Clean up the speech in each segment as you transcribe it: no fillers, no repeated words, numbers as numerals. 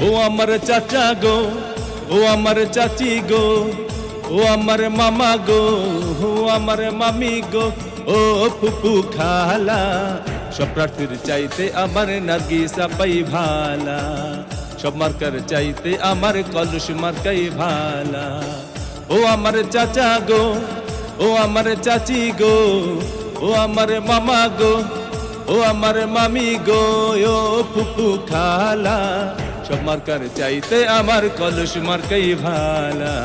ও আমার চাচা গো, ও আমার চাচি গো, ও আমার মামা গো, ও আমার মামি গো, ও ফুপু খালা, সব প্রার্থীর চাইতে আমার নার্গিসা পাই ভালা, সব মার্কার চাইতে আমার কলস মার্কাই ভালা। ও আমার চাচা গো, ও আমার চাচি গো, ও আমার মামা গো, ও আমার মামি গো, ও ফুপু খালা, সব মার্কার চাইতে আমার কলস মার্কাই ভালা।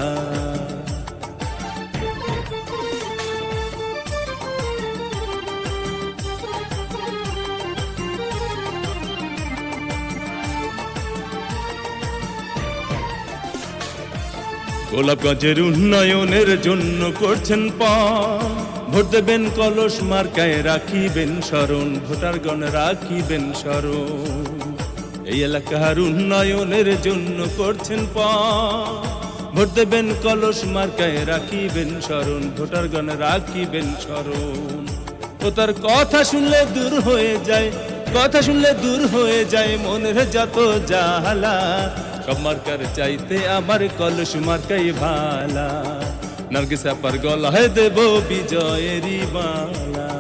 গোলাপগঞ্জের উন্নয়নের জন্য করছেন পণ, ভোট দেবেন কলস মার্কায়, রাখিবেন স্মরণ, ভোটারগণ রাখিবেন স্মরণ। এই এলাকার উন্নয়নের জন্য করছেন পণ, ভোট দেবেন কলস মার্কায়, রাখিবেন স্মরণ, ভোটারগণ রাখিবেন স্মরণ। ও তার কথা শুনলে দূর হয়ে যায়, কথা শুনলে দূর হয়ে যায় মনের যত জ্বালা, সব মার্কার চাইতে আমার কলস মার্কাই ভালা, নার্গিসা পার গলায় দেব বিজয়েরই মালা।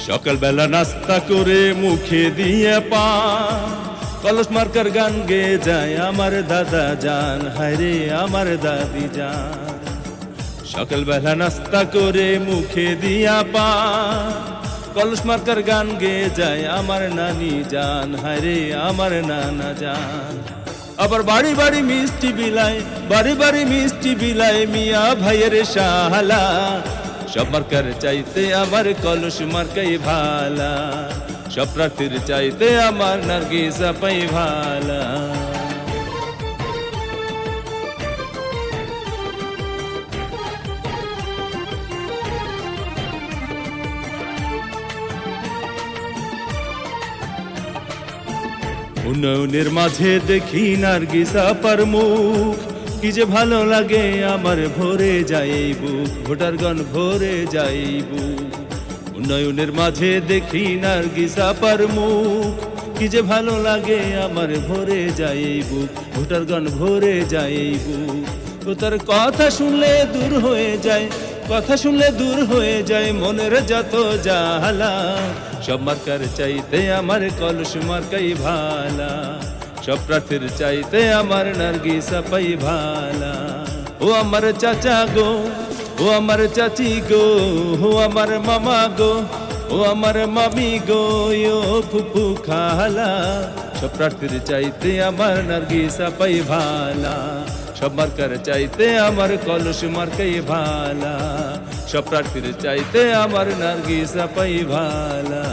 সকালবেলা নাস্তা করে মুখে দিয়ে পান, কলস মার্কার গান গেয়ে যায় আমার দাদা জান, হায়রে আমার দাদি জান। সকালবেলা নাস্তা করে মুখে দিয়া পান, কলস মার্কার গান গেয়ে যায় আমার নানি জান, হায়রে আমার নানা জান। আবার বাড়ি বাড়ি মিষ্টি বিলায়, বাড়ি বাড়ি মিষ্টি বিলায় মিয়া ভাইয়ের শালা, সব মার্কার চাইতে আমার কলস মার্কাই ভালা, সব প্রার্থীর চাইতে আমার নার্গিসা পাই ভালা। উন্নয়নের মাঝে দেখি নার্গিসা পার মুখ, কি যে ভালো লাগে আমার ভরে যায় বুক, ভোটারগণ ভরে যায় বুক। উন্নয়নের মাঝে দেখি নার্গিসা পার মুখ, কি যে ভালো লাগে আমার ভরে যায় বুক, ভোটারগণ ভরে যায় বুক। ও তার কথা শুনলে দূর হয়ে যায়, কথা শুনলে দূর হয়ে যায় মনের যত জ্বালা, সব মার্কার চাইতে আমার কলস মার্কাই ভালা, সব প্রার্থীর চাইতে আমার নার্গিসা পাই ভালা। ও আমার চাচা গো, ও আমার চাচি গো, ও আমার মামা গো, ও আমার মামি গো, ও ফুপু খালা, সব প্রার্থীর চাইতে আমার নার্গিসা পাই ভালা, সব মার্কার চাইতে আমার কলস মার্কাই ভালা, সব প্রার্থীর চাইতে আমার নার্গিসা পাই ভালা।